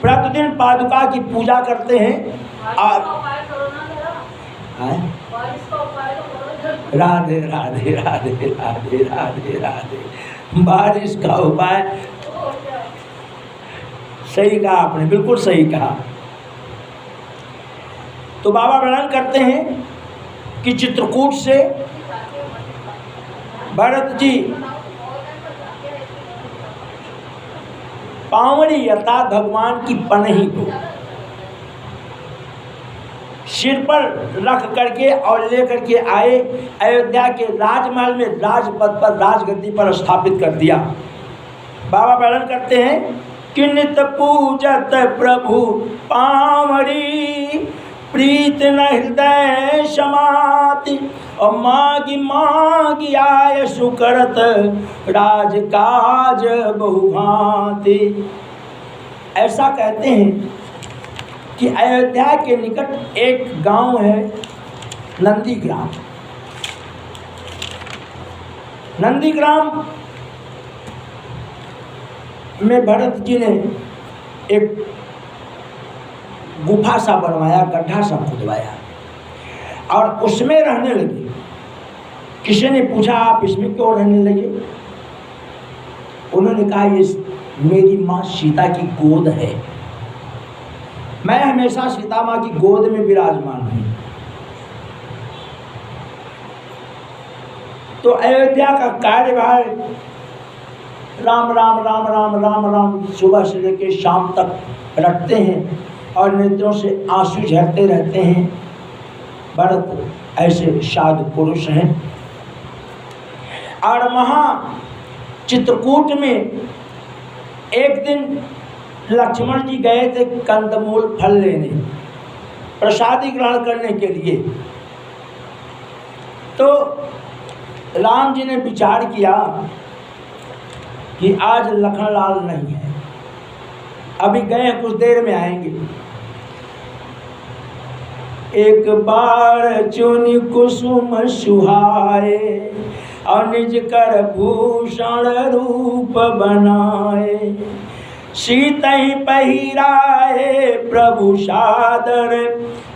प्रतिदिन पादुका की पूजा करते हैं। राधे राधे राधे राधे राधे राधे। बारिश का उपाय, सही कहा आपने, बिल्कुल सही कहा। तो बाबा वर्णन करते हैं कि चित्रकूट से भरत जी पावनी अर्थात भगवान की पनही को सिर पर रख करके और लेकर के आए, अयोध्या के राजमहल में राजपद पर राजगद्दी पर स्थापित कर दिया। बाबा वर्णन करते हैं कि नित पूजत प्रभु पावरी, प्रीत न हृदय समाति, और मागी मागी आय सुकरत राजकाज बहुभांति। ऐसा कहते हैं कि अयोध्या के निकट एक गांव है नंदीग्राम। नंदीग्राम में भरत जी ने एक गुफा सा बनवाया, गड्ढा सा खुदवाया और उसमें रहने लगे। किसी ने पूछा आप इसमें क्यों रहने लगे? उन्होंने कहा ये मेरी माँ सीता की गोद है, मैं हमेशा सीता माँ की गोद में विराजमान हूँ। तो अयोध्या का कार्यभार राम राम राम राम राम राम सुबह से लेकर शाम तक रखते हैं और नेत्रों से आंसू झरते रहते हैं। भरत ऐसे साधु पुरुष हैं। और वहाँ चित्रकूट में एक दिन लक्ष्मण जी गए थे कंदमूल फल लेने, प्रसादी ग्रहण करने के लिए। तो राम जी ने विचार किया कि आज लखनलाल नहीं है, अभी गए कुछ देर में आएंगे। एक बार चुनि कुसुम सुहाए, और निज कर भूषण रूप बनाए, सीतहि पहिराए प्रभु सादर,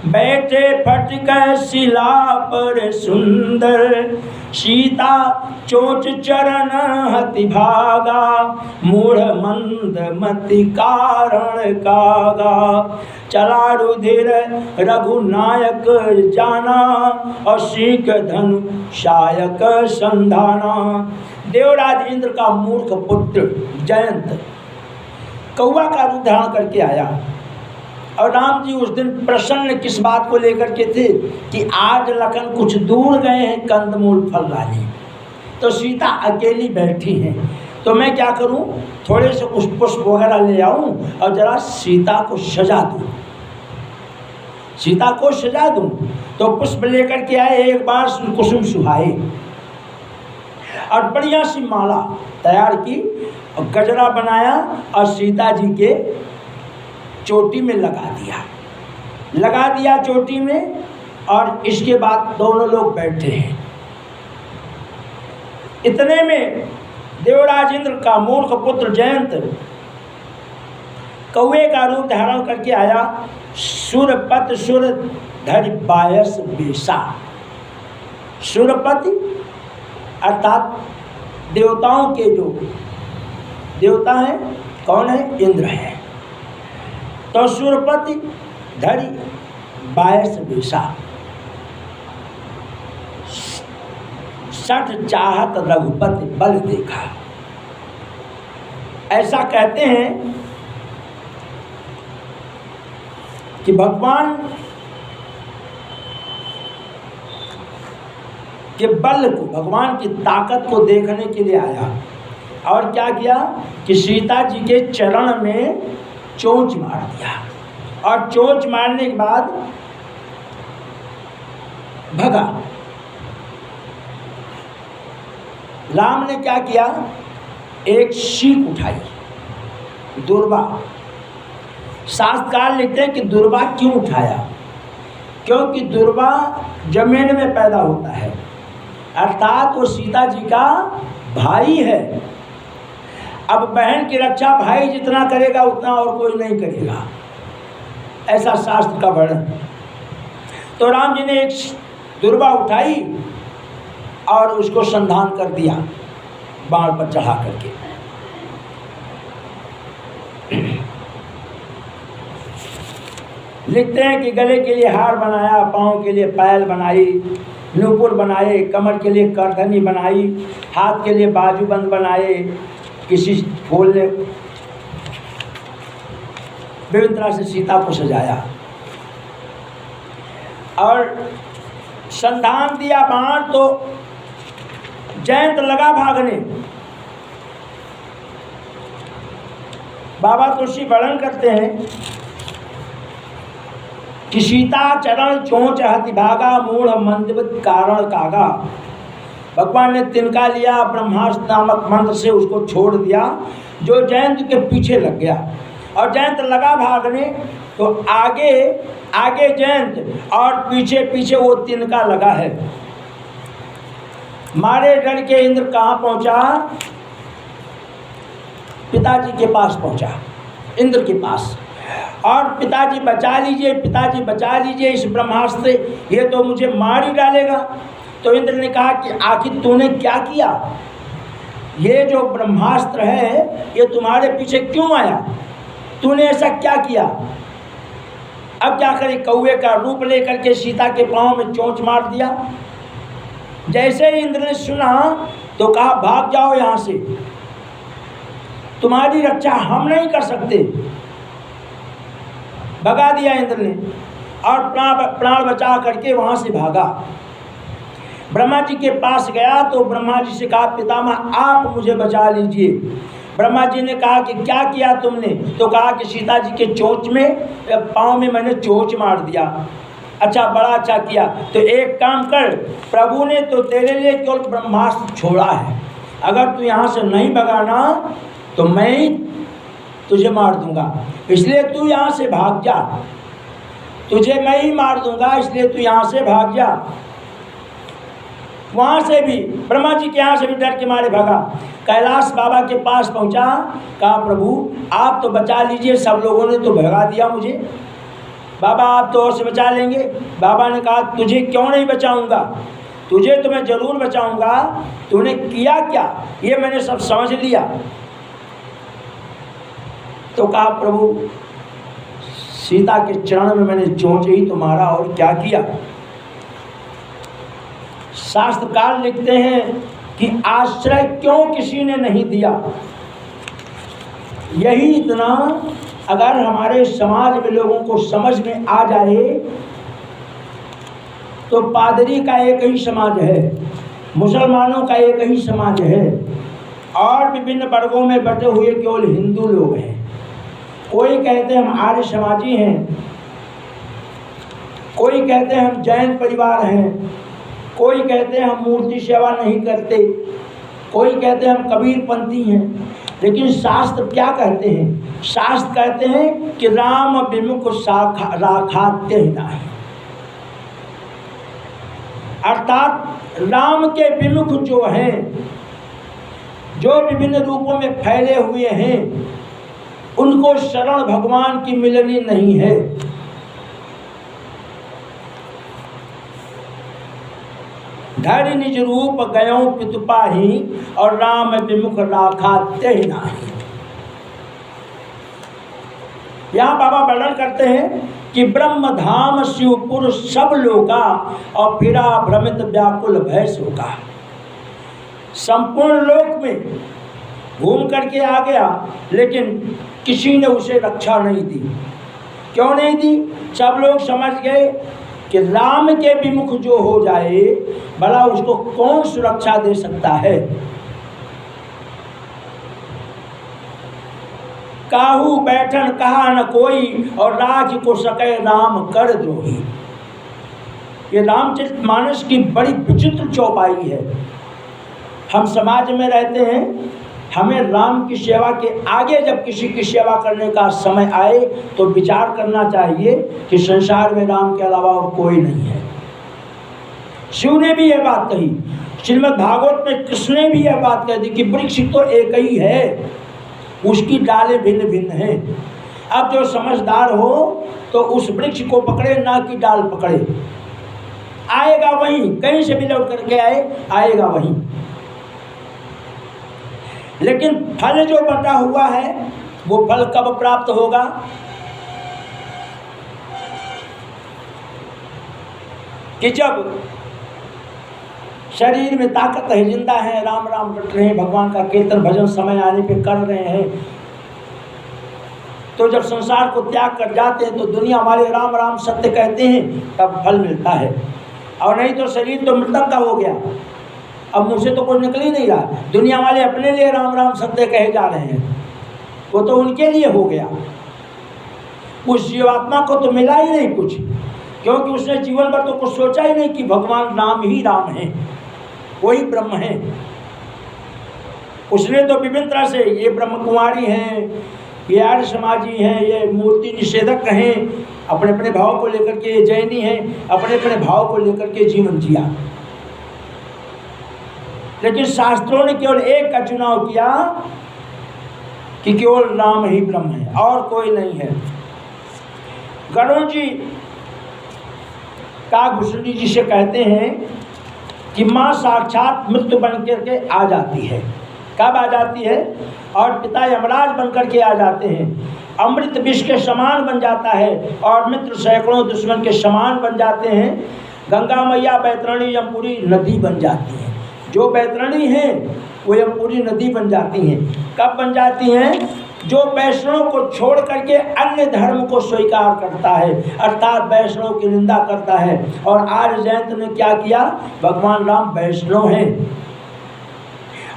बैठे फटक शिला पर सुंदर। सीता चोट चरण हति भागा, मूढ़ मंद मति कारण कागा। चला रुधिर रघुनायक जाना, और सीख धनु शायक संधाना। देवराज इंद्र का मूर्ख पुत्र जयंत कौवा का रूप धारण करके आया। और राम जी उस दिन प्रसन्न किस बात को लेकर के थे कि आज लखन कुछ दूर गए हैं कंदमूल फल लाने, तो सीता अकेली बैठी हैं, तो मैं क्या करूं, थोड़े से कुछ पुष्प वगैरह ले आऊं और जरा सीता को सजा दूं, सीता को सजा दूं। तो पुष्प लेकर के आए, एक बार कुसुम सुहाए और बढ़िया सी माला तैयार की और गजरा बनाया और सीता जी के चोटी में लगा दिया चोटी में। और इसके बाद दोनों लोग बैठे हैं। इतने में देवराज इंद्र का मूर्ख पुत्र जयंत कौवे का रूप धारण करके आया। सुरपत सुर धरि बायस बेसा। सुरपति अर्थात देवताओं के जो देवता हैं, कौन है? इंद्र है। तो सुरपति धरि बायस बेसा, सठ चाहत रघुपति बल देखा। ऐसा कहते हैं कि भगवान के बल को, भगवान की ताकत को देखने के लिए आया। और क्या किया कि सीता जी के चरण में चोंच मार दिया, और चोंच मारने के बाद भगा। राम ने क्या किया, एक सीख उठाई, दुर्वा। शास्त्रकार लिखते हैं कि दुर्वा क्यों उठाया, क्योंकि दुर्वा जमीन में पैदा होता है, अर्थात वो सीता जी का भाई है। अब बहन की रक्षा भाई जितना करेगा उतना और कोई नहीं करेगा, ऐसा शास्त्र का वर्णन। तो राम जी ने एक दुर्बा उठाई और उसको संधान कर दिया बाण पर चढ़ा करके। लिखते हैं कि गले के लिए हार बनाया, पाँव के लिए पायल बनाई, नूपुर बनाए, कमर के लिए करधनी बनाई, हाथ के लिए बाजूबंद बनाए, किसी फूल ने विभिन्न तरह से सीता को सजाया और संधान दिया बाण। तो जयंत लगा भागने। बाबा तुलसी वर्णन करते हैं कि सीता चरण चोंच हति भागा, मूढ़ मंदवत कारण कागा। भगवान ने तिनका लिया, ब्रह्मास्त्र नामक मंत्र से उसको छोड़ दिया, जो जयंत के पीछे लग गया और जयंत लगा भागने। तो आगे आगे जयंत और पीछे पीछे वो तिनका लगा है। मारे डर के इंद्र कहाँ पहुंचा? पिताजी के पास पहुंचा, इंद्र के पास, और पिताजी बचा लीजिए, पिताजी बचा लीजिए, इस ब्रह्मास्त्र से ये तो मुझे मार ही डालेगा। तो इंद्र ने कहा कि आखिर तूने क्या किया? ये जो ब्रह्मास्त्र है ये तुम्हारे पीछे क्यों आया? तूने ऐसा क्या किया? अब क्या करे? कौवे का रूप लेकर के सीता के पांव में चोंच मार दिया। जैसे ही इंद्र ने सुना तो कहा भाग जाओ यहाँ से, तुम्हारी रक्षा हम नहीं कर सकते। भगा दिया इंद्र ने और प्राण बचा करके वहाँ से भागा। ब्रह्मा जी के पास गया तो ब्रह्मा जी से कहा पितामह आप मुझे बचा लीजिए। ब्रह्मा जी ने कहा कि क्या किया तुमने? तो कहा कि सीता जी के चोंच में, पाँव में मैंने चोंच मार दिया। अच्छा, बड़ा अच्छा किया। तो एक काम कर, प्रभु ने तो तेरे लिए केवल ब्रह्मास्त्र छोड़ा है, अगर तू यहाँ से नहीं भगाना तो मैं ही तुझे मार दूंगा, इसलिए तू यहाँ से भाग जा। तुझे मैं ही मार दूंगा, इसलिए तू यहाँ से भाग जा। वहाँ से भी ब्रह्मा जी के यहाँ से भी डर के मारे भागा। कैलाश बाबा के पास पहुँचा, कहा प्रभु आप तो बचा लीजिए, सब लोगों ने तो भगा दिया मुझे, बाबा आप तो और से बचा लेंगे। बाबा ने कहा तुझे क्यों नहीं बचाऊंगा, तुझे तो मैं जरूर बचाऊंगा। तूने किया क्या ये मैंने सब समझ लिया। तो कहा प्रभु सीता के चरण में मैंने चोंच ही तो मारा, और क्या किया। शास्त्रकार लिखते हैं कि आश्रय क्यों किसी ने नहीं दिया। यही इतना अगर हमारे समाज में लोगों को समझ में आ जाए तो पादरी का एक ही समाज है, मुसलमानों का एक ही समाज है, और विभिन्न वर्गों में बटे हुए केवल हिंदू लोग हैं। कोई कहते हैं हम आर्य समाजी हैं, कोई कहते हैं हम जैन परिवार हैं, कोई कहते हैं हम मूर्ति सेवा नहीं करते, कोई कहते हैं हम कबीरपंथी हैं। लेकिन शास्त्र क्या कहते हैं? शास्त्र कहते हैं कि राम विमुख राखाते नहीं, अर्थात राम के विमुख जो हैं, जो विभिन्न रूपों में फैले हुए हैं, उनको शरण भगवान की मिलनी नहीं है। धरि निज रूप गयो पितुपाही, और राम विमुख राखा तेहि नाही। यहाँ बाबा वर्णन करते हैं कि ब्रह्म धाम शिवपुर सब लोका, और फिरा भ्रमित व्याकुल भय शोका। संपूर्ण लोक में घूम करके आ गया, लेकिन किसी ने उसे रक्षा नहीं दी। क्यों नहीं दी? सब लोग समझ गए कि राम के विमुख जो हो जाए, भला उसको कौन सुरक्षा दे सकता है। काहू बैठन कहा न कोई, और राज को सके राम कर द्रोही। ये रामचरितमानस की बड़ी विचित्र चौपाई है। हम समाज में रहते हैं, हमें राम की सेवा के आगे जब किसी की सेवा करने का समय आए तो विचार करना चाहिए कि संसार में राम के अलावा और कोई नहीं है। शिव ने भी यह बात कही, श्रीमद् भागवत में कृष्ण ने भी यह बात कह दी कि वृक्ष तो एक ही है, उसकी डालें भिन्न भिन्न हैं। अब जो समझदार हो तो उस वृक्ष को पकड़े, ना कि डाल पकड़े। आएगा वहीं, कहीं से भी लौट करके आएगा वहीं। लेकिन फल जो बटा हुआ है वो फल कब प्राप्त होगा? कि जब शरीर में ताकत है, जिंदा है, राम राम रट रहे हैं, भगवान का कीर्तन भजन समय आने पे कर रहे हैं, तो जब संसार को त्याग कर जाते हैं तो दुनिया वाले राम राम सत्य कहते हैं, तब फल मिलता है। और नहीं तो शरीर तो मृतक का हो गया, अब मुझसे तो कुछ निकल ही नहीं रहा। दुनिया वाले अपने लिए राम राम सत्य कहे जा रहे हैं, वो तो उनके लिए हो गया। उस जीवात्मा को तो मिला ही नहीं कुछ, क्योंकि उसने जीवन भर तो कुछ सोचा ही नहीं कि भगवान राम ही राम है, वही ब्रह्म है। उसने तो विभिन्न तरह से, ये ब्रह्म कुमारी हैं, ये आर्य समाजी हैं, ये मूर्ति निषेधक हैं, अपने अपने भाव को लेकर के, जैनी हैं, अपने अपने भाव को लेकर के जीवन जिया। लेकिन शास्त्रों ने केवल एक का चुनाव किया कि केवल राम ही ब्रह्म है और कोई नहीं है। गरुड़ जी काकभूषणी जी से कहते हैं कि माँ साक्षात मृत्यु बन करके आ जाती है। कब आ जाती है? और पिता यमराज बन करके आ जाते हैं। अमृत विष के समान बन जाता है और मित्र सैकड़ों दुश्मन के समान बन जाते हैं। गंगा मैया बैतरणी यमपुरी नदी बन जाती है। जो बैतरणी है वो यमपुरी नदी बन जाती हैं। कब बन जाती हैं? जो वैष्णव को छोड़ करके अन्य धर्म को स्वीकार करता है, अर्थात वैष्णव की निंदा करता है। और आर्य जयंत ने क्या किया? भगवान राम वैष्णव हैं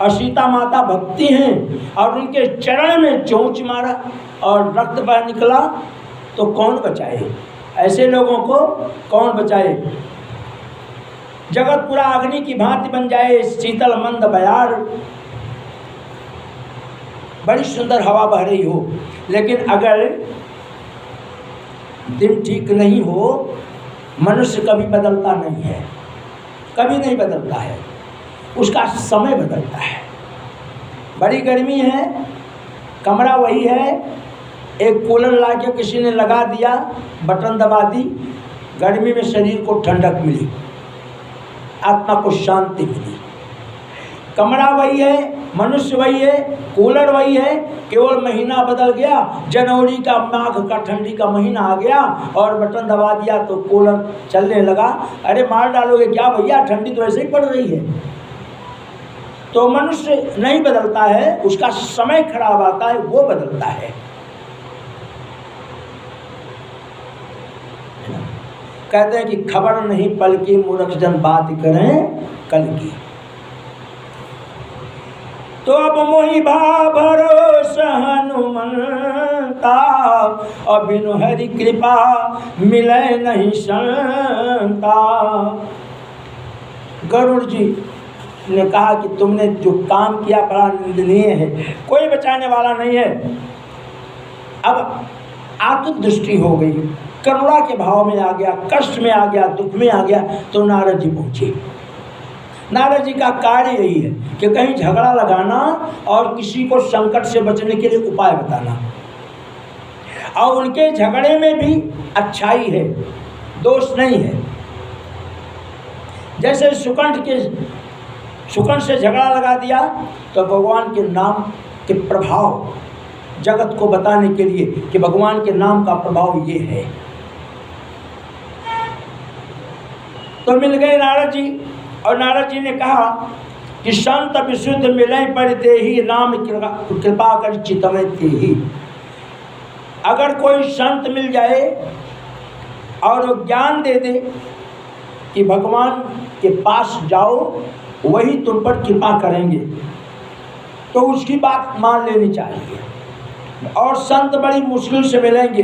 और सीता माता भक्ति हैं और उनके चरण में चोंच मारा और रक्त बह निकला, तो कौन बचाए? ऐसे लोगों को कौन बचाए? जगत पूरा अग्नि की भांति बन जाए, शीतल मंद बयार, बड़ी सुंदर हवा बह रही हो, लेकिन अगर दिन ठीक नहीं हो, मनुष्य कभी बदलता नहीं है, कभी नहीं बदलता है, उसका समय बदलता है। बड़ी गर्मी है, कमरा वही है, एक कूलर ला के किसी ने लगा दिया, बटन दबा दी, गर्मी में शरीर को ठंडक मिली, आत्मा को शांति मिली। कमरा वही है, मनुष्य वही है, कूलर वही है, केवल महीना बदल गया। जनवरी का, माघ का, ठंडी का महीना आ गया और बटन दबा दिया तो कूलर चलने लगा। अरे मार डालोगे क्या भैया, ठंडी तो ऐसे ही पड़ रही है। तो मनुष्य नहीं बदलता है, उसका समय खराब आता है, वो बदलता है। कहते हैं कि खबर नहीं पल की, मूर्ख जन बात करें कल की। तो अब मोहि भा भरोसा हनुमंता, और बिनु हरि कृपा मिले नहीं संता। गरुड़ जी ने कहा कि तुमने जो काम किया बड़ा निंदनीय है, कोई बचाने वाला नहीं है। अब आतुर दृष्टि हो गई, करुणा के भाव में आ गया, कष्ट में आ गया, दुख में आ गया, तो नारद जी पहुंचे। नारद जी का कार्य यही है कि कहीं झगड़ा लगाना और किसी को संकट से बचने के लिए उपाय बताना, और उनके झगड़े में भी अच्छाई है, दोष नहीं है। जैसे सुकंठ से झगड़ा लगा दिया तो भगवान के नाम के प्रभाव जगत को बताने के लिए कि भगवान के नाम का प्रभाव ये है। तो मिल गए नारद जी, और नारद जी ने कहा कि संत विशुद्ध मिले पर देहि, राम कृपा कर चितवे तेहि। अगर कोई संत मिल जाए और वो ज्ञान दे दे कि भगवान के पास जाओ, वही तुम पर कृपा करेंगे, तो उसकी बात मान लेनी चाहिए। और संत बड़ी मुश्किल से मिलेंगे।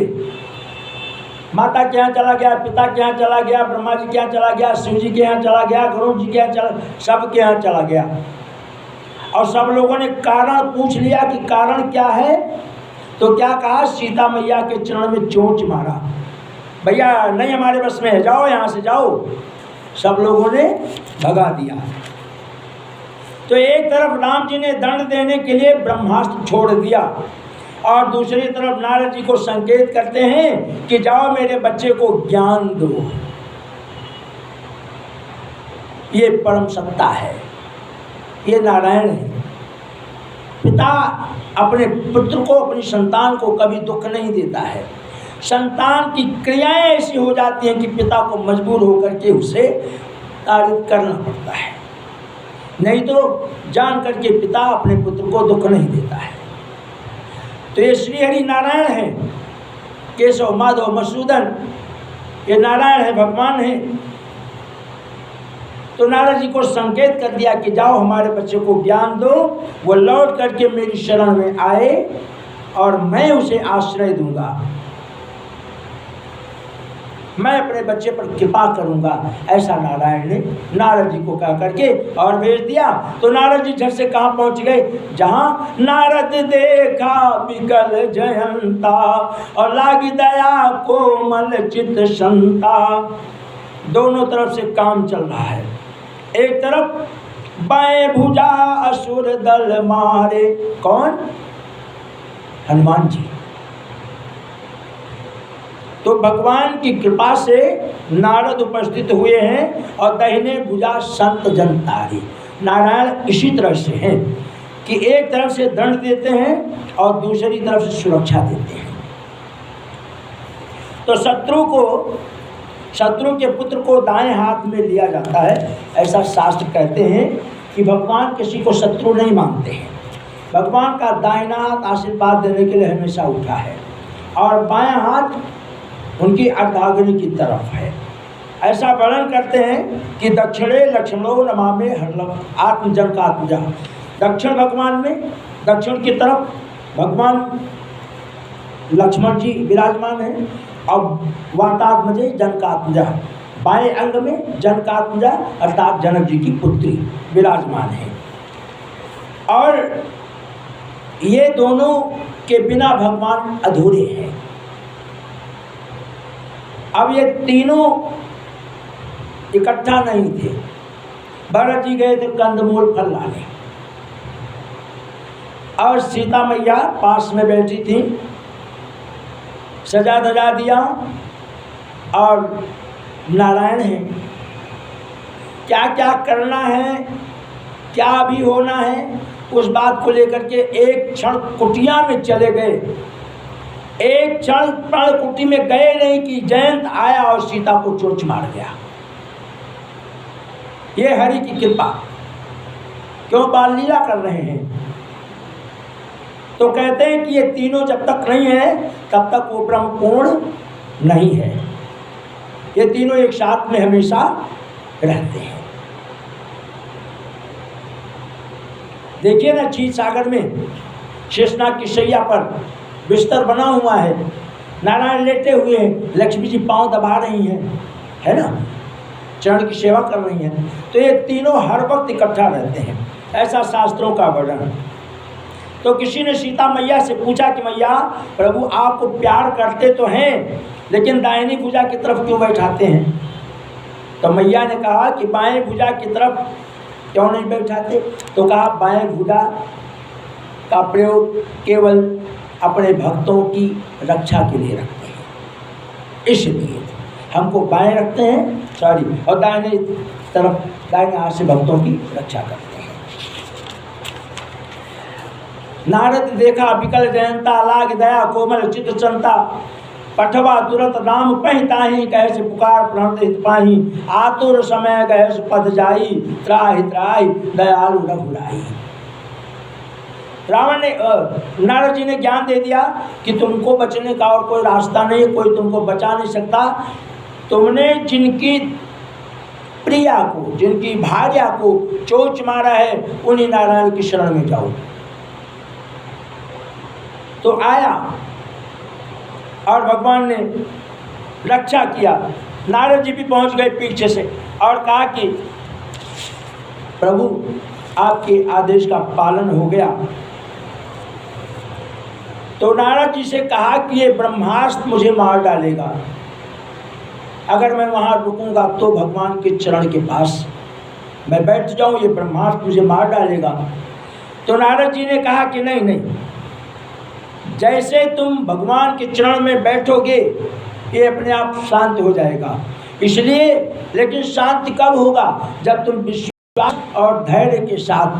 माता के यहाँ चला गया, पिता के यहाँ चला गया, ब्रह्मा जी के यहाँ चला गया, शिव जी के यहाँ चला गया, गरुड़ जी के यहाँ चला, सब के यहाँ चला गया। और सब लोगों ने कारण पूछ लिया कि कारण क्या है, तो क्या कहा? सीता मैया के चरण में चोंच मारा। भैया नहीं हमारे बस में है, जाओ यहाँ से जाओ। सब लोगों ने भगा दिया। तो एक तरफ राम जी ने दंड देने के लिए ब्रह्मास्त्र छोड़ दिया और दूसरी तरफ नारद जी को संकेत करते हैं कि जाओ मेरे बच्चे को ज्ञान दो। ये परम सत्ता है, ये नारायण है। पिता अपने पुत्र को, अपनी संतान को कभी दुख नहीं देता है। संतान की क्रियाएं ऐसी हो जाती हैं कि पिता को मजबूर होकर के उसे तारीफ करना पड़ता है, नहीं तो जान करके पिता अपने पुत्र को दुख नहीं देता है। तो ये श्री हरि नारायण है, केशव माधव मधुसूदन, ये नारायण है, भगवान है। तो नारद जी को संकेत कर दिया कि जाओ हमारे बच्चे को ज्ञान दो, वो लौट करके मेरी शरण में आए और मैं उसे आश्रय दूंगा, मैं अपने बच्चे पर कृपा करूंगा। ऐसा नारायण ने नारद जी को कह करके और भेज दिया। तो नारद जी झट से कहाँ पहुंच गए? जहाँ नारद देखा विकल जयंता और लागी दया कोमल चित संता। दोनों तरफ से काम चल रहा है। एक तरफ बाएं भुजा असुर दल मारे, कौन? हनुमान जी। तो भगवान की कृपा से नारद उपस्थित हुए हैं और दाहिने भुजा संत जन तारे। नारायण इसी तरह से हैं कि एक तरफ से दंड देते हैं और दूसरी तरफ से सुरक्षा देते हैं। तो शत्रु के पुत्र को दाएं हाथ में लिया जाता है। ऐसा शास्त्र कहते हैं कि भगवान किसी को शत्रु नहीं मानते हैं। भगवान का दाहिना हाथ आशीर्वाद देने के लिए हमेशा उठा है और बायां हाथ उनकी अर्धांगिनी की तरफ है। ऐसा वर्णन करते हैं कि दक्षिणे लक्ष्मणो नमामि हर्लम आत्मजन का आत्मजा। दक्षिण भगवान में, दक्षिण की तरफ भगवान लक्ष्मण जी विराजमान हैं और वातात्मजे जनकात्मजा, बाएं अंग में जनकात्मजा अर्थात जनक जी की पुत्री विराजमान है। और ये दोनों के बिना भगवान अधूरे हैं। अब ये तीनों इकट्ठा नहीं थे। भरत जी गए थे कंदमूल फल लाने और सीता मैया पास में बैठी थी, सजा धजा दिया और नारायण है, क्या क्या करना है, क्या भी होना है, उस बात को लेकर के एक क्षण कुटिया में चले गए। एक क्षण प्राण कुटी में गए नहीं कि जयंत आया और सीता को चोंच मार गया। ये हरि की कृपा। क्यों? बाल लीला कर रहे हैं। तो कहते हैं कि ये तीनों जब तक नहीं है तब तक वो ब्रह्म पूर्ण नहीं है। ये तीनों एक साथ में हमेशा रहते हैं। देखिए ना, क्षीर सागर में शेषनाग की शैया पर बिस्तर बना हुआ है, नारायण लेटे हुए हैं, लक्ष्मी जी पांव दबा रही हैं, है ना, चरण की सेवा कर रही हैं। तो ये तीनों हर वक्त इकट्ठा रहते हैं, ऐसा शास्त्रों का वर्णन। तो किसी ने सीता मैया से पूछा कि मैया प्रभु आपको प्यार करते तो हैं लेकिन दाहिनी भुजा की तरफ क्यों बैठाते हैं? तो मैया ने कहा कि बाएं भुजा की तरफ क्यों नहीं बैठाते? तो कहा बाएं भुजा का प्रयोग केवल अपने भक्तों की रक्षा के लिए रखते हैं, इसलिए हमको बाएं रखते हैं, और दाहिने तरफ दाहिने हाथ से भक्तों की रक्षा करते हैं। नारद देखा विकल जयंता लाग दया कोमल चित चंता पठवा तुरंत राम पहिताही कहे से पुकार प्रणत हित पाही आतुर समय कहे से पद जाई त्राहि त्राहि दयालु रघुराई। रावण ने नारद जी ने ज्ञान दे दिया कि तुमको बचने का और कोई रास्ता नहीं, कोई तुमको बचा नहीं सकता। तुमने जिनकी प्रिया को, जिनकी भार्या को चोंच मारा है उन्हीं नारायण की शरण में जाओ। तो आया और भगवान ने रक्षा किया। नारद जी भी पहुंच गए पीछे से और कहा कि प्रभु आपके आदेश का पालन हो गया। तो नारद जी से कहा कि ये ब्रह्मास्त्र मुझे मार डालेगा, अगर मैं वहाँ रुकूंगा तो भगवान के चरण के पास मैं बैठ जाऊं, ये ब्रह्मास्त्र मुझे मार डालेगा। तो नारद जी ने कहा कि नहीं नहीं, जैसे तुम भगवान के चरण में बैठोगे ये अपने आप शांत हो जाएगा। इसलिए, लेकिन शांति कब होगा? जब तुम विश्वास और धैर्य के साथ,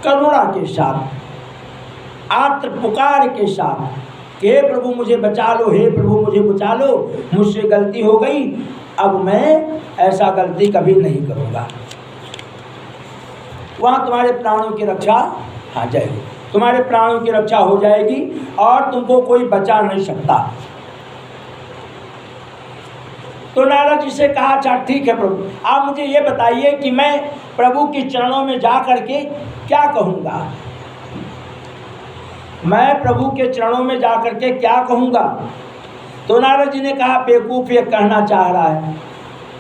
करुणा के साथ, आर्त पुकार के साथ, हे प्रभु मुझे बचा लो, हे प्रभु मुझे बचा लो, मुझसे गलती हो गई, अब मैं ऐसा गलती कभी नहीं करूँगा। वहाँ तुम्हारे प्राणों की रक्षा आ जाएगी, तुम्हारे प्राणों की रक्षा हो जाएगी और तुमको कोई बचा नहीं सकता। तो नारद जी से कहा, अच्छा ठीक है प्रभु, आप मुझे ये बताइए कि मैं प्रभु के चरणों में जा करके क्या कहूँगा? मैं प्रभु के चरणों में जा करके क्या कहूँगा? तो नारद जी ने कहा, बेवकूफ़ ये कहना चाह रहा है।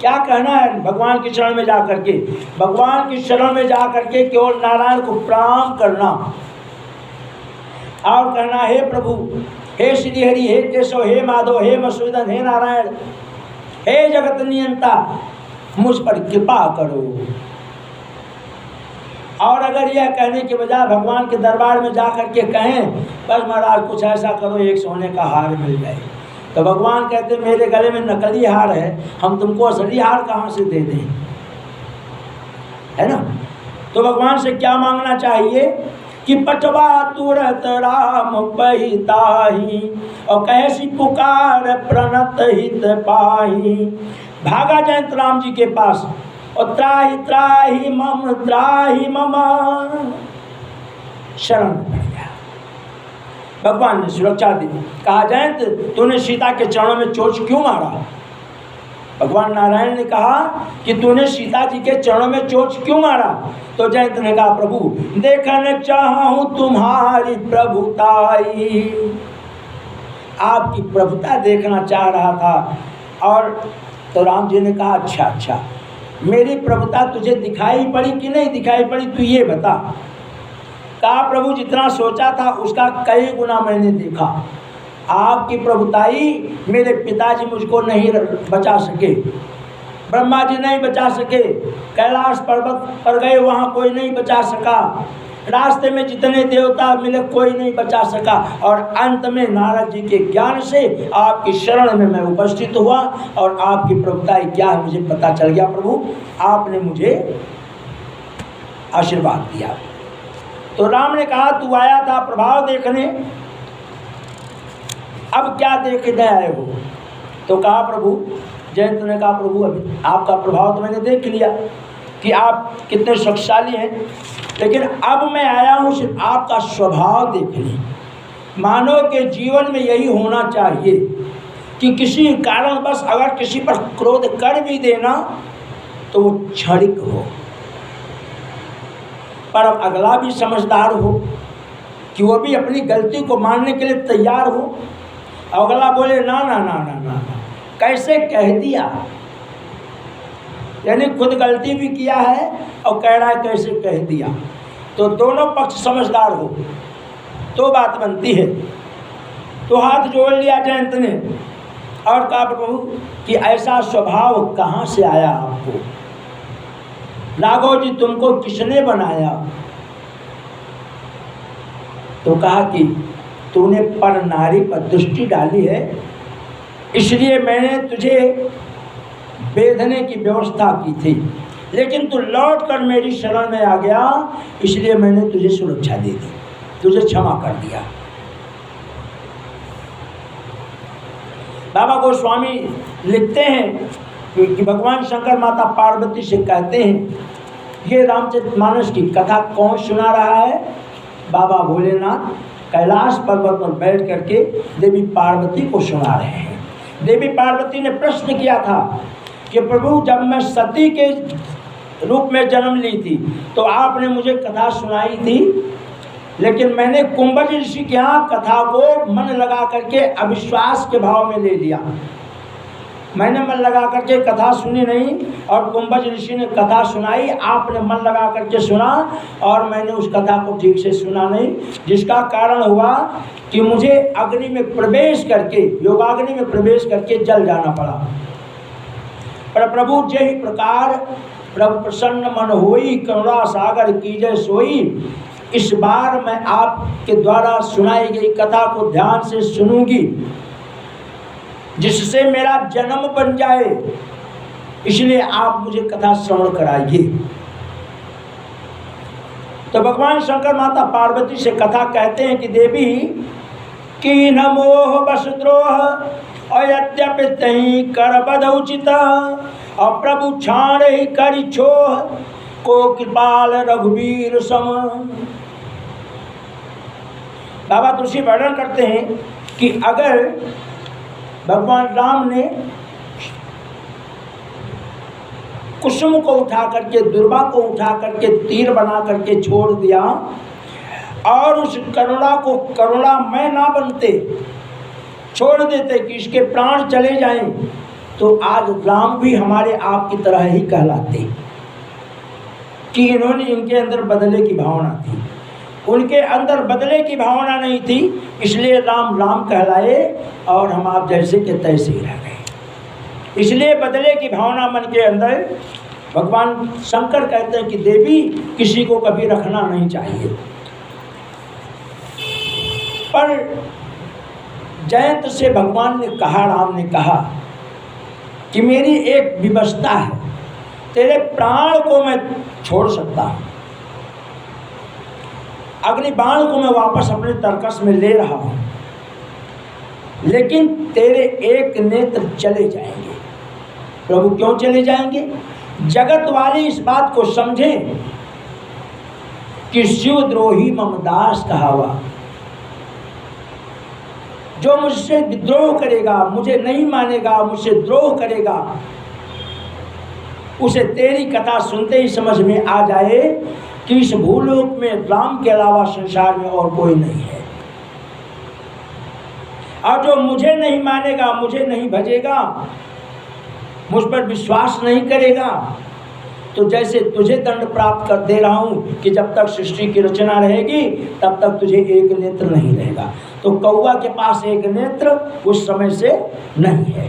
क्या कहना है भगवान के चरण में जा करके? भगवान के चरण में जा करके केवल नारायण को प्रणाम करना और कहना, हे प्रभु, हे श्री हरि, हे केशव, हे माधव, हे मधुसूदन, हे नारायण, हे जगत नियंता, मुझ पर कृपा करो। और अगर यह कहने के बजाय भगवान के दरबार में जा करके कहें, बस महाराज कुछ ऐसा करो एक सोने का हार मिल जाए, तो भगवान कहते मेरे गले में नकली हार है, हम तुमको असली हार कहाँ से दे दें, है ना? तो भगवान से क्या मांगना चाहिए कि पटवा तुरत राम पहिताही, और कैसी पुकार प्रणत हित पाही। भागा जयंत राम जी के पास और त्राहि त्राहि मम शरण पड़ गया। भगवान ने सुरक्षा दी। कहा, जयंत तूने सीता के चरणों में चोट क्यों मारा? भगवान नारायण ने कहा कि तूने सीता जी के चरणों में चोट क्यों मारा? तो जयंत ने कहा, प्रभु देखने चाहूं तुम्हारी प्रभुताई, आपकी प्रभुता देखना चाह रहा था। और तो राम जी ने कहा, अच्छा अच्छा, मेरी प्रभुता तुझे दिखाई पड़ी कि नहीं दिखाई पड़ी, तू ये बता। कहा, प्रभु जितना सोचा था उसका कई गुना मैंने देखा। आपकी प्रभुताई, मेरे पिताजी मुझको नहीं बचा सके, ब्रह्मा जी नहीं बचा सके, कैलाश पर्वत पर गए वहाँ कोई नहीं बचा सका, रास्ते में जितने देवता मिले कोई नहीं बचा सका, और अंत में नारद जी के ज्ञान से आपकी शरण में मैं उपस्थित हुआ और आपकी प्रभुताई क्या है मुझे पता चल गया। प्रभु आपने मुझे आशीर्वाद दिया। तो राम ने कहा, तू आया था प्रभाव देखने, अब क्या देखने आए हो? तो कहा, प्रभु, जयंत ने कहा, प्रभु अभी आपका प्रभाव तो मैंने देख लिया कि आप कितने शक्तिशाली हैं, लेकिन अब मैं आया हूँ सिर्फ आपका स्वभाव देखने। मानव के जीवन में यही होना चाहिए कि किसी कारणवश अगर किसी पर क्रोध कर भी देना तो वो क्षणिक हो, पर अब अगला भी समझदार हो कि वो भी अपनी गलती को मानने के लिए तैयार हो। अगला बोले ना ना ना ना ना, कैसे कह दिया, यानी खुद गलती भी किया है और कह रहा है कैसे कह दिया। तो दोनों पक्ष समझदार हो तो बात बनती है। तो हाथ जोड़ लिया जयंत ने और कहा, प्रभु कि ऐसा स्वभाव कहाँ से आया आपको? राघव जी तुमको किसने बनाया? तो कहा कि तूने पर नारी पर दृष्टि डाली है, इसलिए मैंने तुझे बेधने की व्यवस्था की थी, लेकिन तू लौट कर मेरी शरण में आ गया, इसलिए मैंने तुझे सुरक्षा दे दी, तुझे क्षमा कर दिया। बाबा गोस्वामी लिखते हैं कि भगवान शंकर माता पार्वती से कहते हैं, ये रामचरितमानस की कथा कौन सुना रहा है? बाबा भोलेनाथ कैलाश पर्वत पर बैठ करके देवी पार्वती को सुना रहे हैं। देवी पार्वती ने प्रश्न किया था कि प्रभु जब मैं सती के रूप में जन्म ली थी तो आपने मुझे कथा सुनाई थी, लेकिन मैंने कुंभज ऋषि के यहाँ कथा को मन लगा करके अविश्वास के भाव में ले लिया। मैंने मन लगा करके कथा सुनी नहीं और कुंभज ऋषि ने कथा सुनाई, आपने मन लगा करके सुना और मैंने उस कथा को ठीक से सुना नहीं, जिसका कारण हुआ कि मुझे अग्नि में प्रवेश करके, योगाग्नि में प्रवेश करके जल जाना पड़ा। पर प्रभु यही प्रकार प्रभु प्रसन्न मन होई, करुणा सागर कीजय सोई। इस बार मैं आपके द्वारा सुनाई गई कथा को ध्यान से सुनूंगी, जिससे मेरा जन्म बन जाए, इसलिए आप मुझे कथा श्रवण कराइए। तो भगवान शंकर माता पार्वती से कथा कहते हैं कि देवी की नमोह वसुद्रोह अयद्यपि तही कर बदउचित, और प्रभु छाण ही करि छोह को कृपाल रघुवीर सम। बाबा तुलसी वर्णन करते हैं कि अगर भगवान राम ने कुसुम को उठा करके, दुर्वा को उठा करके तीर बना करके छोड़ दिया, और उस करुणा को करुणामय ना बनते, छोड़ देते कि इसके प्राण चले जाएं, तो आज राम भी हमारे आप की तरह ही कहलाते कि इन्होंने, इनके अंदर बदले की भावना थी, उनके अंदर बदले की भावना नहीं थी, इसलिए राम राम कहलाए और हम आप जैसे के तैसे ही रह गए। इसलिए बदले की भावना मन के अंदर भगवान शंकर कहते हैं कि देवी किसी को कभी रखना नहीं चाहिए। पर जयंत से भगवान ने कहा, राम ने कहा कि मेरी एक विवशता है, तेरे प्राण को मैं छोड़ सकता हूँ, अग्निबाण को मैं वापस अपने तरकस में ले रहा हूँ, लेकिन तेरे एक नेत्र चले जाएंगे। प्रभु क्यों चले जाएंगे? जगत वाले इस बात को समझें कि शिवद्रोही ममदास कहावा, जो मुझसे विद्रोह करेगा, मुझे नहीं मानेगा, मुझसे द्रोह करेगा, उसे तेरी कथा सुनते ही समझ में आ जाए कि इस भूलोक में राम के अलावा संसार में और कोई नहीं है। और जो मुझे नहीं मानेगा, मुझे नहीं भजेगा, मुझ पर विश्वास नहीं करेगा, तो जैसे तुझे दंड प्राप्त कर दे रहा हूं कि जब तक सृष्टि की रचना रहेगी तब तक तुझे एक नेत्र नहीं रहेगा। तो कौवा के पास एक नेत्र उस समय से नहीं है।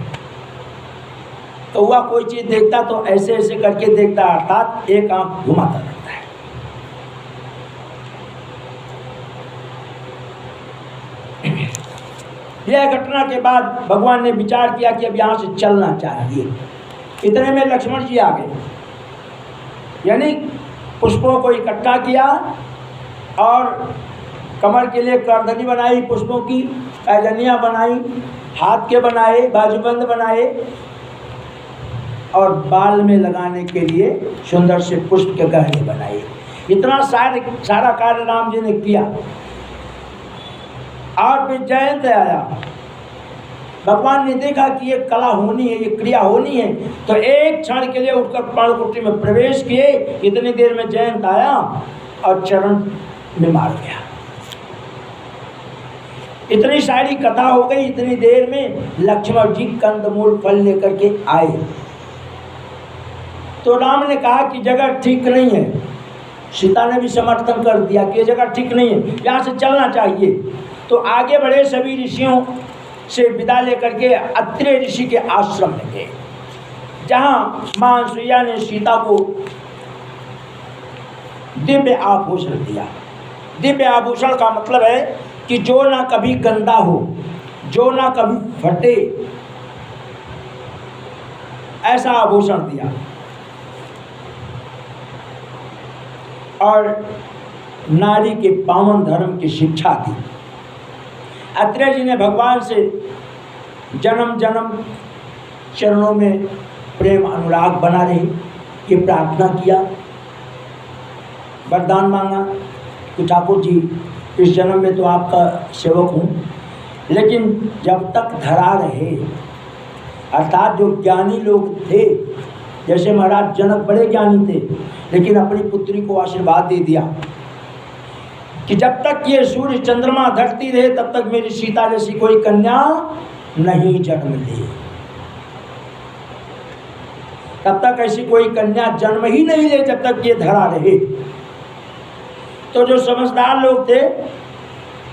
कौवा कोई चीज देखता तो ऐसे ऐसे करके देखता, अर्थात एक आंख घुमाता रहता है। यह घटना के बाद भगवान ने विचार किया कि अब यहाँ से चलना चाहिए। इतने में लक्ष्मण जी आ गए, यानी पुष्पों को इकट्ठा किया और कमर के लिए करदनी बनाई, पुष्पों की पैजनियाँ बनाई, हाथ के बनाए, बाजूबंद बनाए, और बाल में लगाने के लिए सुंदर से पुष्प के गहने बनाए। इतना सारा कार्य राम जी ने किया। और फिर जयंत आया, भगवान ने देखा कि ये कला होनी है, ये क्रिया होनी है, तो एक क्षण के लिए उठकर पर्णकुटी में प्रवेश किए। इतनी देर में जयंत आया और चरण में मार गया। इतनी सारी कथा हो गई। इतनी देर में लक्ष्मण जी कंदमूल फल लेकर के आए। तो राम ने कहा कि जगह ठीक नहीं है। सीता ने भी समर्थन कर दिया कि ये जगह ठीक नहीं है, यहाँ से चलना चाहिए। तो आगे बढ़े, सभी ऋषियों से विदा लेकर के अत्रि ऋषि के आश्रम में गए, जहाँ मां अनसुईया ने सीता को दिव्य आभूषण दिया। दिव्य आभूषण का मतलब है कि जो ना कभी गंदा हो, जो ना कभी फटे, ऐसा आभूषण दिया। और नारी के पावन धर्म की शिक्षा दी। अत्रेय जी ने भगवान से जन्म जन्म चरणों में प्रेम अनुराग बना रहे ये प्रार्थना किया, वरदान मांगा कि ठाकुर जी इस जन्म में तो आपका सेवक हूँ, लेकिन जब तक धरा रहे, अर्थात जो ज्ञानी लोग थे, जैसे महाराज जनक बड़े ज्ञानी थे, लेकिन अपनी पुत्री को आशीर्वाद दे दिया कि जब तक ये सूर्य चंद्रमा धरती रहे तब तक मेरी सीता जैसी कोई कन्या नहीं जन्म ले, तब तक ऐसी कोई कन्या जन्म ही नहीं ले जब तक ये धरा रहे। तो जो समझदार लोग थे,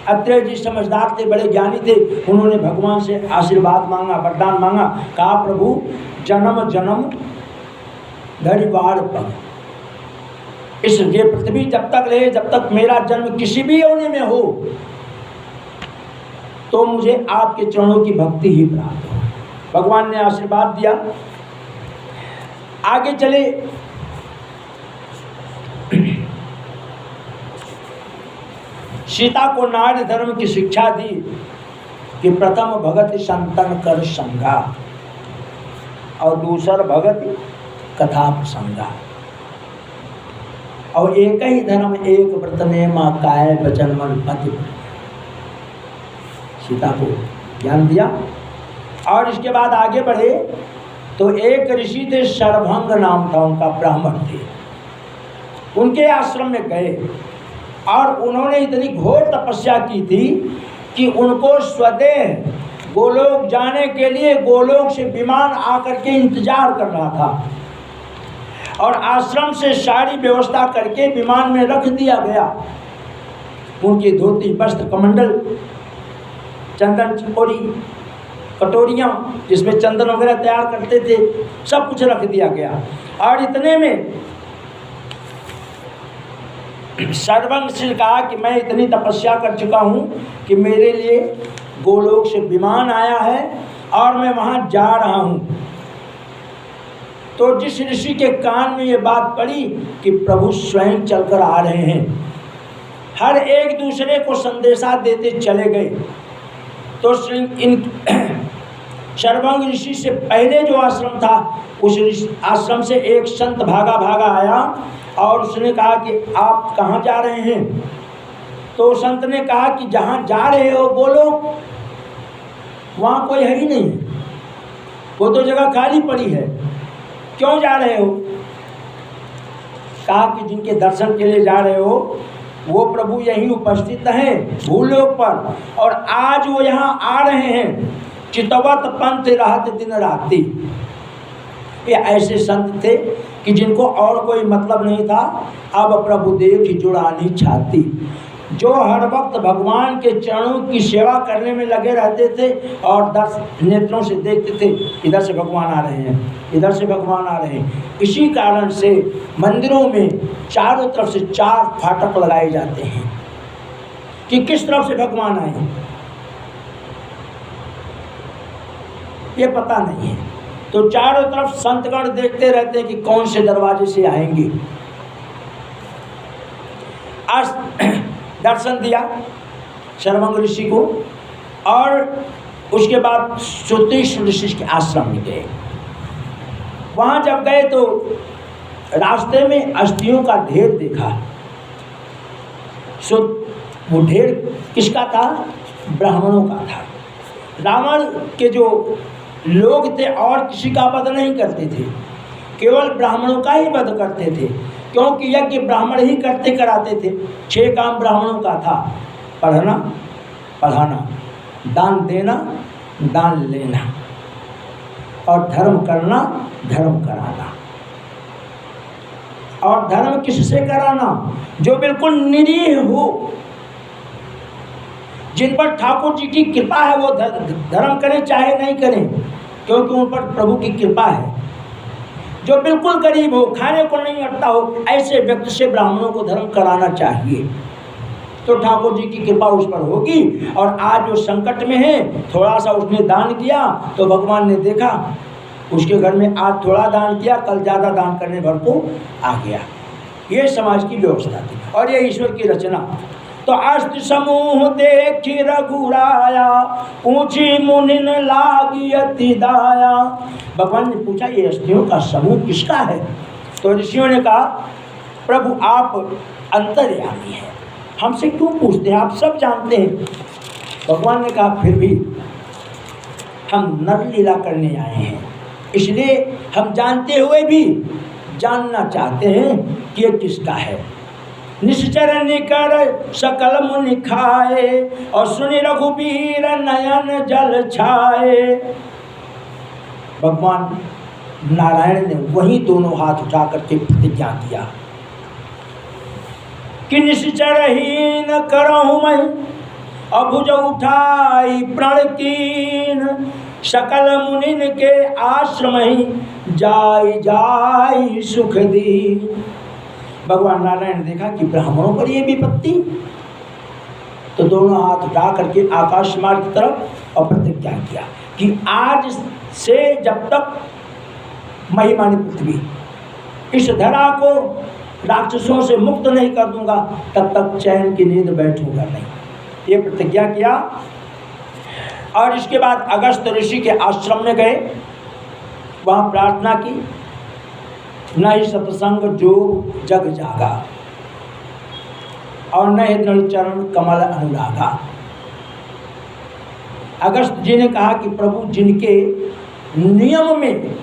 अत्रेय जी समझदार थे, बड़े ज्ञानी थे, उन्होंने भगवान से आशीर्वाद मांगा, वरदान मांगा। कहा प्रभु जन्म जन्म धरिवार पग। इस ये पृथ्वी जब तक रहे, जब तक मेरा जन्म किसी भी योनि में हो, तो मुझे आपके चरणों की भक्ति ही प्राप्त हो। भगवान ने आशीर्वाद दिया। आगे चले, सीता को नारी धर्म की शिक्षा दी कि प्रथम भगति संतन कर संगा और दूसर भगति कथा प्रसंगा। और एक ही धर्म एक व्रत ने माँ काय वचन मन पति। सीता को ज्ञान दिया। और इसके बाद आगे बढ़े तो एक ऋषि थे, शरभंग नाम था उनका, ब्राह्मण थे। उनके आश्रम में गए और उन्होंने इतनी घोर तपस्या की थी कि उनको स्वदेह गोलोक जाने के लिए गोलोक से विमान आकर के इंतजार कर रहा था और आश्रम से सारी व्यवस्था करके विमान में रख दिया गया। उनकी धोती, वस्त्र, कमंडल, चंदन चिपोरी, कटोरियाँ जिसमें चंदन वगैरह तैयार करते थे, सब कुछ रख दिया गया। और इतने में सर्वंग से कहा कि मैं इतनी तपस्या कर चुका हूँ कि मेरे लिए गोलोक से विमान आया है और मैं वहाँ जा रहा हूँ। तो जिस ऋषि के कान में ये बात पड़ी कि प्रभु स्वयं चलकर आ रहे हैं, हर एक दूसरे को संदेशा देते चले गए। तो इन शरभंग ऋषि से पहले जो आश्रम था, उस आश्रम से एक संत भागा भागा आया और उसने कहा कि आप कहाँ जा रहे हैं? तो संत ने कहा कि जहाँ जा रहे हो बोलो, वहाँ कोई है ही नहीं, वो तो जगह खाली पड़ी है, क्यों जा रहे हो? कहा कि जिनके दर्शन के लिए जा रहे हो वो प्रभु यहीं उपस्थित हैं भूलोक पर, और आज वो यहाँ आ रहे हैं। चितवत पंथ रहत दिन राति। ये ऐसे संत थे कि जिनको और कोई मतलब नहीं था। अब प्रभु देख जुड़ानी छाती, जो हर वक्त भगवान के चरणों की सेवा करने में लगे रहते थे और 10 नेत्रों से देखते थे, इधर से भगवान आ रहे हैं, इधर से भगवान आ रहे हैं। इसी कारण से मंदिरों में चारों तरफ से 4 फाटक लगाए जाते हैं कि किस तरफ से भगवान आए, ये पता नहीं है। तो चारों तरफ संतगण देखते रहते हैं कि कौन से दरवाजे से आएंगे। आज दर्शन दिया शरभंग ऋषि को और उसके बाद श्रुतेश ऋषि के आश्रम में गए। वहाँ जब गए तो रास्ते में अस्थियों का ढेर देखा। सो वो ढेर किसका था? ब्राह्मणों का था। रावण के जो लोग थे और किसी का वध नहीं करते थे, केवल ब्राह्मणों का ही वध करते थे, क्योंकि यज्ञ ब्राह्मण ही करते कराते थे। 6 काम ब्राह्मणों का था: पढ़ना, पढ़ाना, दान देना, दान लेना और धर्म करना, धर्म कराना। और धर्म किससे कराना? जो बिल्कुल निरीह हो, जिन पर ठाकुर जी की कृपा है वो धर्म करें चाहे नहीं करें, क्योंकि उन पर प्रभु की कृपा है। जो बिल्कुल गरीब हो, खाने को नहीं अटता हो, ऐसे व्यक्ति से ब्राह्मणों को धर्म कराना चाहिए, तो ठाकुर जी की कृपा उस पर होगी। और आज जो संकट में है, थोड़ा सा उसने दान किया तो भगवान ने देखा उसके घर में आज थोड़ा दान किया, कल ज़्यादा दान करने भर को आ गया। ये समाज की व्यवस्था थी और ये ईश्वर की रचना। तो अष्ट समूह देखी रघुराया, पूछी मुनिन लागी अति दाया। भगवान ने पूछा ये अस्थियों का समूह किसका है? तो ऋषियों ने कहा प्रभु आप अंतर्यामी हैं, हमसे क्यों पूछते हैं, आप सब जानते हैं। भगवान ने कहा फिर भी हम नर लीला करने आए हैं, इसलिए हम जानते हुए भी जानना चाहते हैं कि ये किसका है। निश्चर निकर सकल मुनि खाए, और सुनि रघुबीर नयन जल छाए। भगवान नारायण ने वही दोनों हाथ उठा करके प्रतिज्ञा किया कि निश्चरहीन करहूँ मैं, अभुज उठाई प्रण कीन, सकल मुनिन के आश्रम ही जाई जाई सुख दी। भगवान नारायण ने देखा कि ब्राह्मणों पर ये विपत्ति, तो दोनों हाथ उठा करके आकाश मार्ग की तरफ और प्रतिज्ञा किया कि आज से जब तक महिमानी पृथ्वी इस धरा को राक्षसों से मुक्त नहीं कर दूंगा, तब तक चैन की नींद बैठूंगा नहीं। ये प्रतिज्ञा किया। और इसके बाद अगस्त ऋषि के आश्रम में गए, वहाँ प्रार्थना की, न ही सत्संग जो जग जागा और न ही दृढ़ चरण कमल अनुरागा। अगस्त जी ने कहा कि प्रभु जिनके नियम में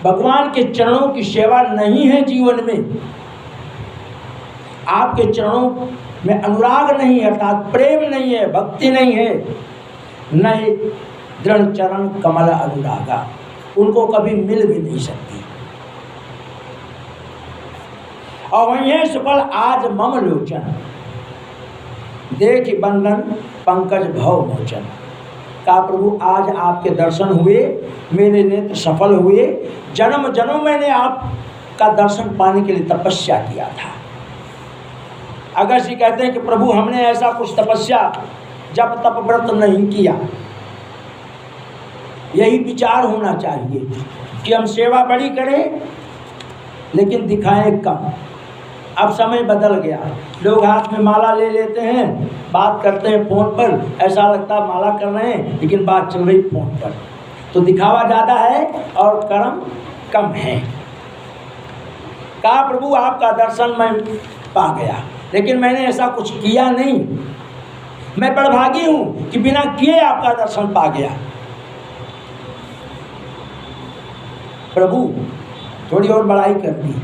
भगवान के चरणों की सेवा नहीं है, जीवन में आपके चरणों में अनुराग नहीं है, अर्थात प्रेम नहीं है, भक्ति नहीं है, न ही दृढ़ चरण कमल अनुरागा, उनको कभी मिल भी नहीं सकती। और वही है सुफल आज मम लोचन, देख बंधन पंकज भव मोचन। कहा प्रभु आज आपके दर्शन हुए, मेरे नेत्र सफल हुए। जन्म जन्म मैंने आपका दर्शन पाने के लिए तपस्या किया था। अगर जी कहते हैं कि प्रभु हमने ऐसा कुछ तपस्या जप तप व्रत नहीं किया। यही विचार होना चाहिए कि हम सेवा बड़ी करें लेकिन दिखाएं कम। अब समय बदल गया, लोग हाथ में माला ले लेते हैं, बात करते हैं फोन पर, ऐसा लगता है माला कर रहे हैं लेकिन बात चल रही फोन पर। तो दिखावा ज़्यादा है और कर्म कम है। कहा प्रभु आपका दर्शन मैं पा गया, लेकिन मैंने ऐसा कुछ किया नहीं। मैं बड़भागी हूँ कि बिना किए आपका दर्शन पा गया। प्रभु थोड़ी और बड़ाई कर दी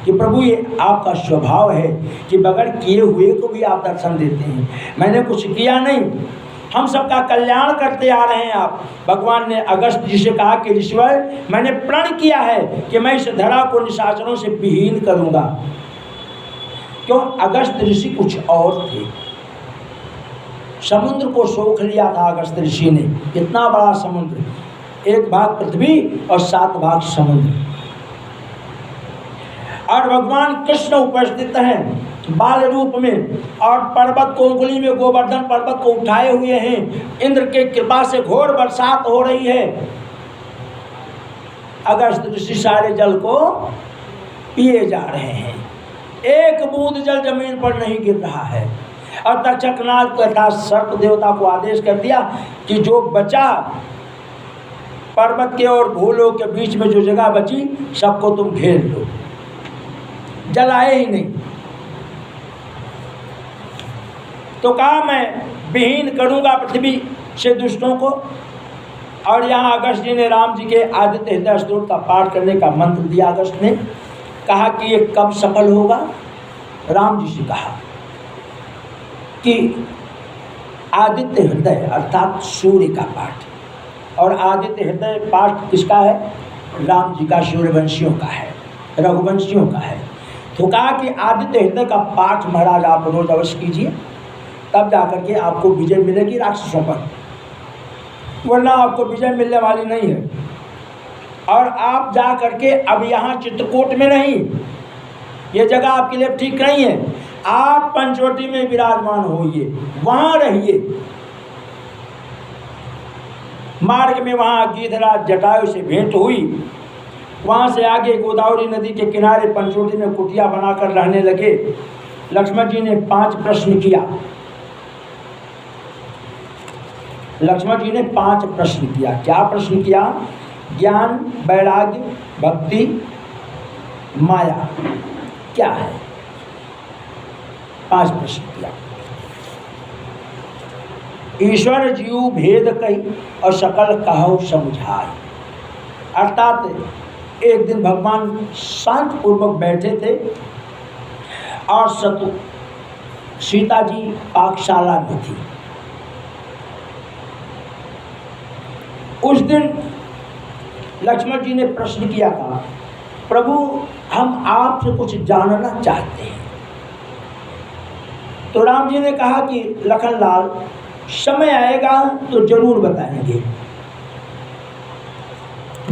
कि प्रभु ये आपका स्वभाव है कि बगैर किए हुए को भी आप दर्शन देते हैं। मैंने कुछ किया नहीं, हम सबका कल्याण करते आ रहे हैं आप। भगवान ने अगस्त जी से कहा कि ईश्वर मैंने प्रण किया है कि मैं इस धरा को निशाचरों से विहीन करूँगा। क्यों? अगस्त ऋषि कुछ और थे। समुद्र को सोख लिया था अगस्त ऋषि ने, इतना बड़ा समुद्र, 1 भाग पृथ्वी और 7 भाग समुद्र। और भगवान कृष्ण उपस्थित हैं बाल रूप में और पर्वत को उंगली में गोवर्धन पर्वत को उठाए हुए हैं। इंद्र के कृपा से घोर बरसात हो रही है। अगस्त ऋषि सारे जल को पिए जा रहे हैं, एक बूंद जल जमीन पर नहीं गिर रहा है। और तक्षकनाथ तथा सर्प देवता को आदेश कर दिया कि जो बचा पर्वत के और भूलोक के बीच में जो जगह बची सबको तुम घेर लो, जल आए ही नहीं। तो कहा मैं विहीन करूंगा पृथ्वी से दुष्टों को। और यहाँ अगस्त जी ने राम जी के आदित्य हृदय स्तोत्र का पाठ करने का मंत्र दिया। अगस्त ने कहा कि ये कब सफल होगा? राम जी से कहा कि आदित्य हृदय अर्थात सूर्य का पाठ। और आदित्य हृदय पाठ किसका है? राम जी का, सूर्यवंशियों का है, रघुवंशियों का है। तो कहा कि आदित्य हृदय का पाठ महाराज आप रोज अवश्य कीजिए, तब जाकर के आपको विजय मिलेगी राक्षसों पर, वरना आपको विजय मिलने वाली नहीं है। और आप जा करके अब यहाँ चित्रकूट में नहीं, ये जगह आपके लिए ठीक नहीं है। आप पंचवटी में विराजमान होइए, वहाँ रहिए। मार्ग में वहाँ गिरिधराज जटायु से भेंट हुई। वहाँ से आगे गोदावरी नदी के किनारे पंचवटी में कुटिया बनाकर रहने लगे। लक्ष्मण जी ने 5 प्रश्न किया। लक्ष्मण जी ने 5 प्रश्न किया। क्या प्रश्न किया? ज्ञान, वैराग्य, भक्ति, माया क्या है? 5 प्रश्न किया। ईश्वर जीव भेद कही और सकल कहु समझाए। अर्थात एक दिन भगवान शांत पूर्वक बैठे थे और सीता जी पाकशाला में थी। उस दिन लक्ष्मण जी ने प्रश्न किया था, प्रभु हम आपसे कुछ जानना चाहते हैं। तो राम जी ने कहा कि लखनलाल समय आएगा तो जरूर बताएंगे,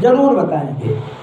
जरूर बताएंगे।